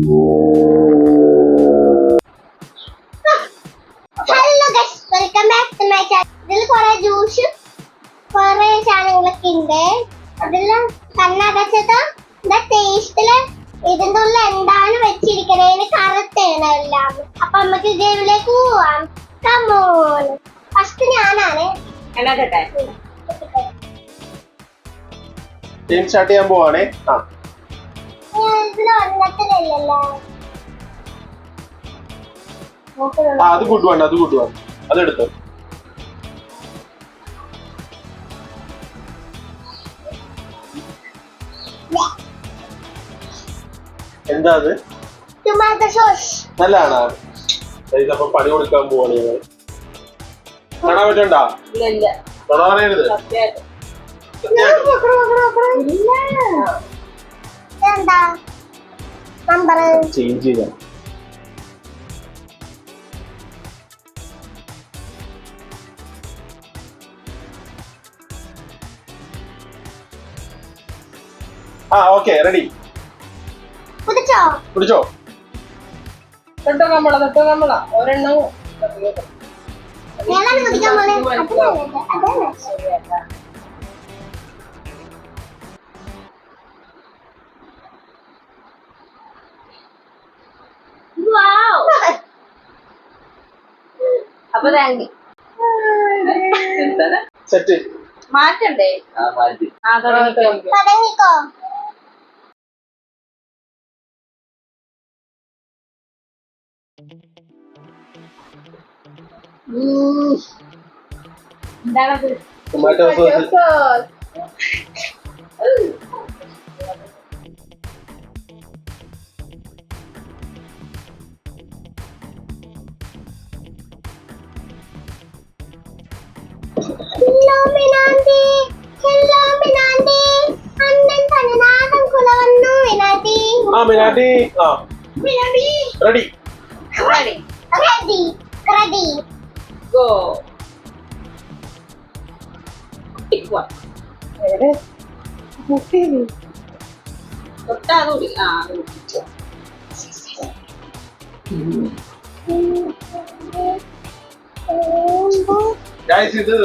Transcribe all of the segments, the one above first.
Hello guys, welcome back to my channel. ഇതിൽ കുറെ juice കുറെ സാധനങ്ങളൊക്കെ ഉണ്ട്. അതെല്ലാം കണ്ണടച്ചത് ടേസ്റ്റില് ഇതിന്റെ ഉള്ളിൽ എന്താണ് വെച്ചിരിക്കണേന്ന് കറുത്തേണ് എല്ലാം. അപ്പൊ നമുക്ക് ഗെയിമിലേക്ക് പോവാം. കമോൺ, ഫസ്റ്റ് ഞാനാണ് ഗെയിം സ്റ്റാർട്ട് ചെയ്യാൻ പോവാണേ. ഇതിൽ ഒന്നത്തിലല്ലോ. അത് ഗുഡ് വൺ, അത് ഗുഡ് വൺ, അതെടുത്തോ. എന്താ അത്? Tomato sauce. നല്ലതാണോ? അപ്പൊ പണി കൊടുക്കാൻ പോവാണ് ഞങ്ങൾ. കാണാൻ പറ്റണ്ട? തൊടാ പറയരുത്. ചേഞ്ച് ചെയ്ത ഓക്കെ, റെഡി. പിടിച്ചോ. ഒരെണ്ണം അപ്പൊ സെറ്റ് മാറ്റണ്ടേ? തുടങ്ങിക്കോ. എന്താണത്? Tomato sauce. Ready. Go. Pick one. തൊട്ടാതോടി. ഗൈസ്, ഇത്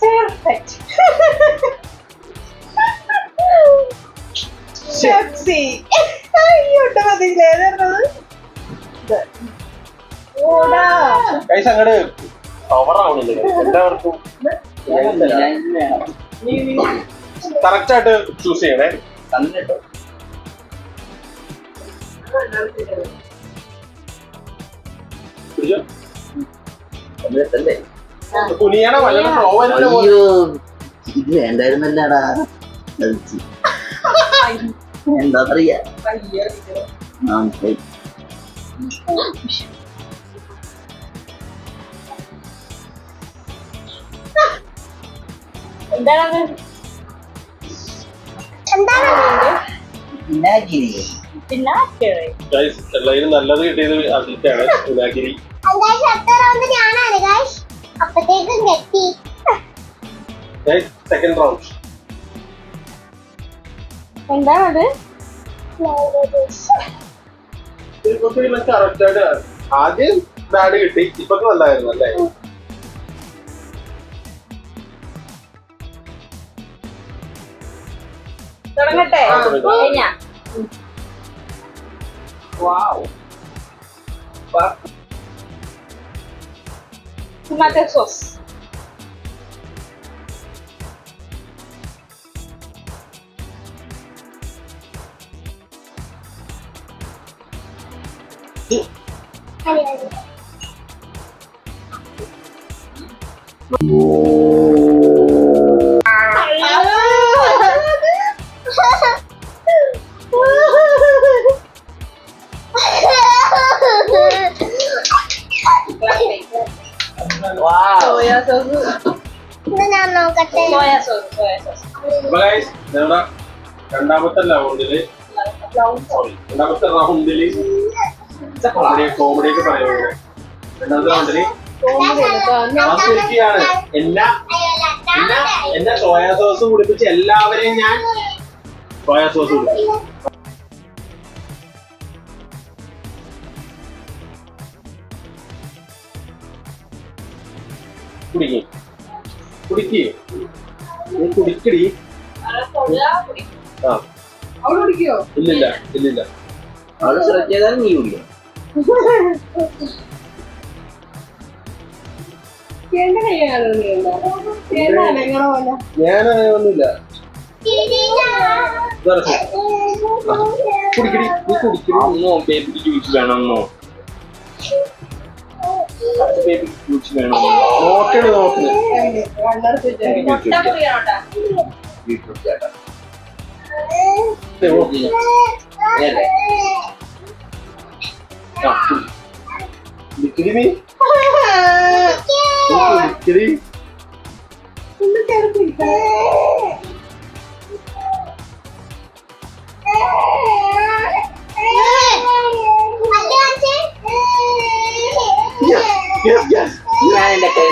പെർഫെക്റ്റ്. ഷെപ്സി. അയ്യോട്ട് മതിയില്ലേത്. ഗൈസ്, അങ്ങോട്ട് പവർ ആവണില്ലേ എല്ലാവർക്കും? കറക്റ്റ് ആയിട്ട് ചൂസ് ചെയ്യണേ. കുനിയണ വല്ല ഫ്ലോ ഇത് വേണ്ടായിരുന്നല്ലടാ. എന്താ പറയാ, എന്താണ് വിനാഗിരി. ഗൈസ്, എല്ലാവരും നല്ലത് കിട്ടിയത് അതിലാണ് വിനാഗിരി. ഞാനാണ് ഗൈസ്. അപ്പത്തേക്കും കെട്ടി. Second round. എന്താണത്? കറക്റ്റ് ആയിട്ട് ആദ്യം ബാഡ് കിട്ടി, ഇപ്പൊ നല്ലായിരുന്നു അല്ലേ? തുടങ്ങട്ടെ? Tomato sauce. Soya sauce. ഞാൻ നോക്കട്ടെ. Soya sauce. രണ്ടാമത്തെ റൗണ്ടില് കോമഡിയൊക്കെ പറയുന്നത്. രണ്ടാമത്തെ റൗണ്ടില് ശരിക്കാണ് എന്നെ സോയാ സോസ് കുടിപ്പിച്ച് എല്ലാവരെയും ഞാൻ സോയാ സോസ് കുടിപ്പിച്ചു. കുടിക്കടി. ആ അവള് കുടിക്കോ? ഇല്ലില്ല ഇല്ലില്ല. അവള് ശ്രദ്ധിച്ചാൽ നീ കുടിക്കണം. എന്റെ കയ്യാണോ നിങ്ങളെ പോലെ? ഞാൻ ഒന്നുമില്ല. കുടിക്കടി നീ കുടിക്കണോ? ബേബിക്ക് ജ്യൂസ് വേണമെന്നോ? ബേബിക്ക് ജ്യൂസ് വേണോ? നോക്കണേ നോക്കണേ. മുട്ട കുടിയാണോട്ടാ? ബീട്രൂട്ട് ചേട്ടാ. കുടിക്കടി നീ കുടിക്കടി. ഒന്ന് ചേർത്തില്ല. ഞാൻ എന്റെ കൈ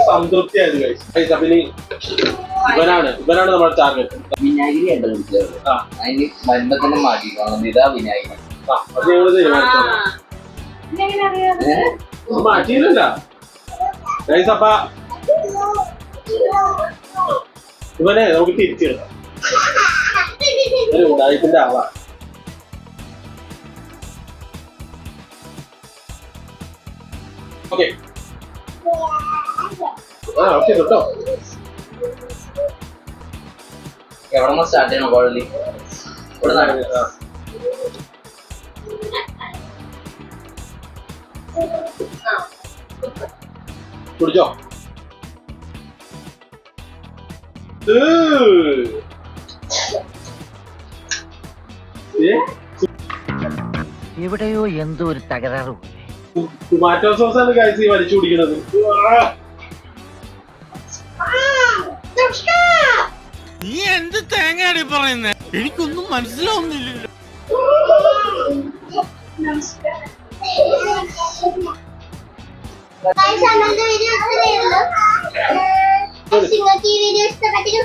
സംതൃപ്തിയായിരുന്നു. പിന്നെ ഇവനാണ് നമ്മുടെ ടാർഗറ്റ്. വിനാഗിരി ആയിട്ട് കുടിച്ചത്. ആ അതിന് വരുമ്പോ തന്നെ മാറ്റി ഇതാ വിനാഗിരി. അത് ഞങ്ങള് തീരുമാനിച്ചു. ഇതെങ്ങനെ അറിയാം? മാറ്റിയില്ല. അപ്പ ഇവനെ നമുക്ക് തിരിച്ചിടാം. ഒരു ഉടായിപ്പിന്റെ ആളാ. ഓക്കെ ഓക്കെ കേട്ടോ. എവിടെ സ്റ്റാർട്ട് ചെയ്യണം? കോളി ഇവിടെ നടക്കുക. കുടിച്ചോ. എവിടെയോ എന്തോ ഒരു തകരാറ്. ടൊമാറ്റോ സോസാണ് കഴിച്ച് വലിച്ചു കുടിക്കണത്. നീ എന്ത് തേങ്ങയാടി പറയുന്നേ? എനിക്കൊന്നും മനസ്സിലാവുന്നില്ലല്ലോ. വീഡിയോ ഇഷ്ടപ്പെട്ടു.